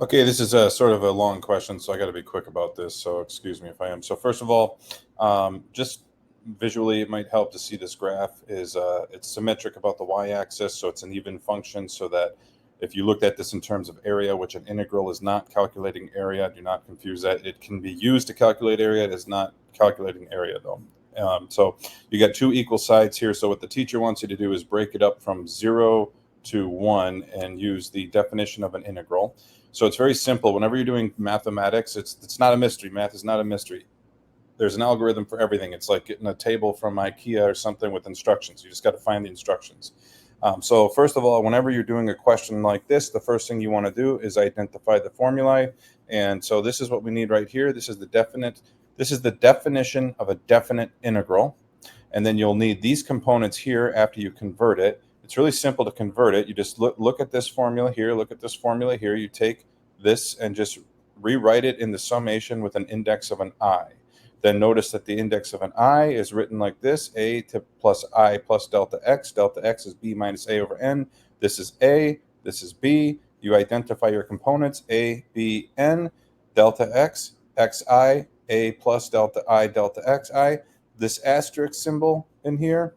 Okay, this is a sort of a long question, so I got to be quick about this. So excuse me if I am. So first of all, just visually, it might help to see this graph is it's symmetric about the y-axis, so it's an even function. So that if you looked at this in terms of area, which an integral is not calculating area, do not confuse that. It can be used to calculate area. It is not calculating area though. So you got two equal sides here. So what the teacher wants you to do is break it up from 0 to 1 and use the definition of an integral. So it's very simple. Whenever you're doing mathematics, it's not a mystery. Math is not a mystery. There's an algorithm for everything. It's like getting a table from IKEA or something with instructions. You just got to find the instructions. So first of all, whenever you're doing a question like this, the first thing you want to do is identify the formulae. And so this is what we need right here. This is the definition of a definite integral. And then you'll need these components here after you convert it. It's really simple to convert it. You just look at this formula here, look at this formula here. You take this and just rewrite it in the summation with an index of an I. Then notice that the index of an I is written like this: a to plus I plus delta x. Delta x is b minus a over n. This is a, this is b. You identify your components, a, b, n. Delta x, xi, a plus delta I, delta xi. This asterisk symbol in here,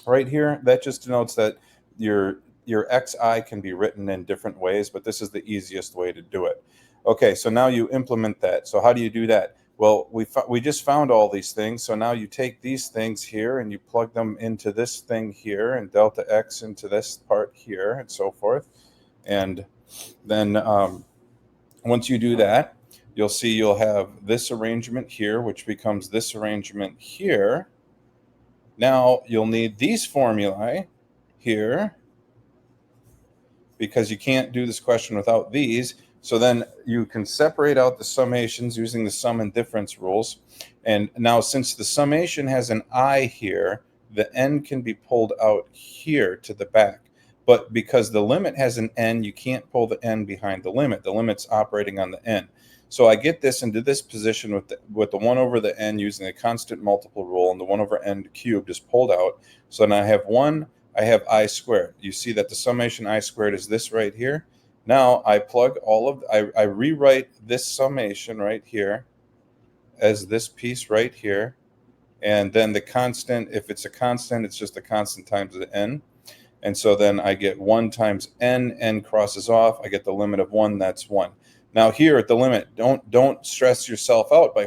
right here, that just denotes that your xi can be written in different ways, but this is the easiest way to do it. Okay, so now you implement that. So how do you do that? Well, we just found all these things. So now you take these things here and you plug them into this thing here, and delta x into this part here, and so forth. And then once you do that, you'll see you'll have this arrangement here, which becomes this arrangement here. Now you'll need these formulae here, because you can't do this question without these. So then you can separate out the summations using the sum and difference rules. And now since the summation has an I here, the n can be pulled out here to the back. But because the limit has an n, you can't pull the n behind the limit. The limit's operating on the n. So I get this into this position with the 1 over the n using the constant multiple rule, and the 1 over n cubed is pulled out. So now I have I squared. You see that the summation I squared is this right here. Now I plug I rewrite this summation right here as this piece right here. And then the constant, if it's a constant, it's just a constant times the n. And so then I get 1 times n crosses off. I get the limit of 1, that's 1. Now here at the limit, don't stress yourself out by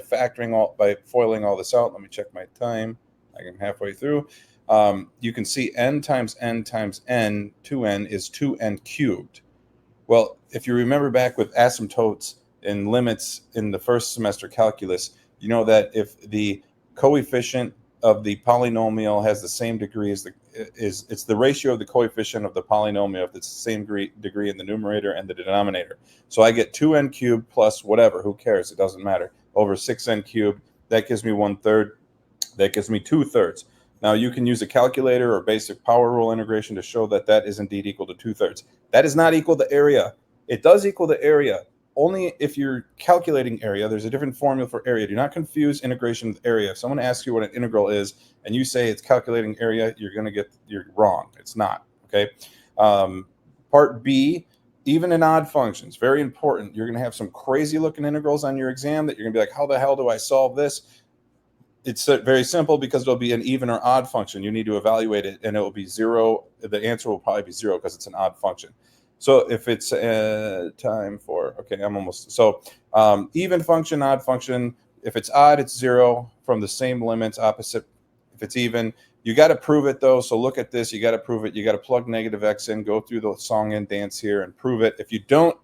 foiling all this out. Let me check my time. I'm halfway through. You can see n times n times n, 2n is 2n cubed. Well, if you remember back with asymptotes and limits in the first semester calculus, you know that if the coefficient of the polynomial has the same degree as it's the ratio of the coefficient of the polynomial if it's the same degree in the numerator and the denominator. So I get 2n cubed plus whatever, who cares, it doesn't matter, over 6n cubed. That gives me 1/3. That gives me 2/3. Now you can use a calculator or basic power rule integration to show that that is indeed equal to 2/3. That is not equal to area. It does equal to area only if you're calculating area. There's a different formula for area. Do not confuse integration with area. If someone asks you what an integral is and you say it's calculating area, you're wrong. It's not. Okay. Part B, even and odd functions, very important. You're going to have some crazy looking integrals on your exam that you're going to be like, how the hell do I solve this? It's very simple because it'll be an even or odd function. You need to evaluate it, and it will be 0. The answer will probably be 0 because it's an odd function. So if it's time for, okay, I'm almost, so even function, odd function, if it's odd, it's 0 from the same limits, opposite. If it's even, you got to prove it though. So look at this, you got to prove it. You got to plug negative x in, go through the song and dance here and prove it. If you don't,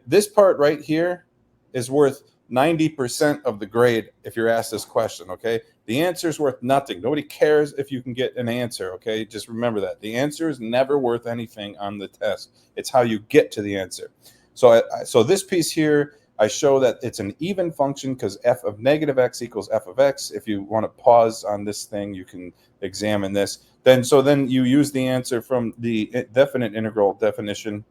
this part right here is worth 90% of the grade if you're asked this question, okay? The answer is worth nothing. Nobody cares if you can get an answer, okay? Just remember that. The answer is never worth anything on the test. It's how you get to the answer. So, so this piece here, I show that it's an even function because f of negative x equals f of x. If you want to pause on this thing, you can examine this. Then you use the answer from the definite integral definition,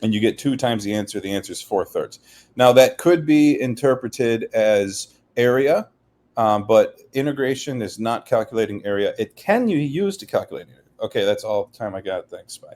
and you get 2 times the answer. The answer is 4/3. Now that could be interpreted as area, but integration is not calculating area. It can be used to calculate area. Okay, that's all the time I got. Thanks. Bye.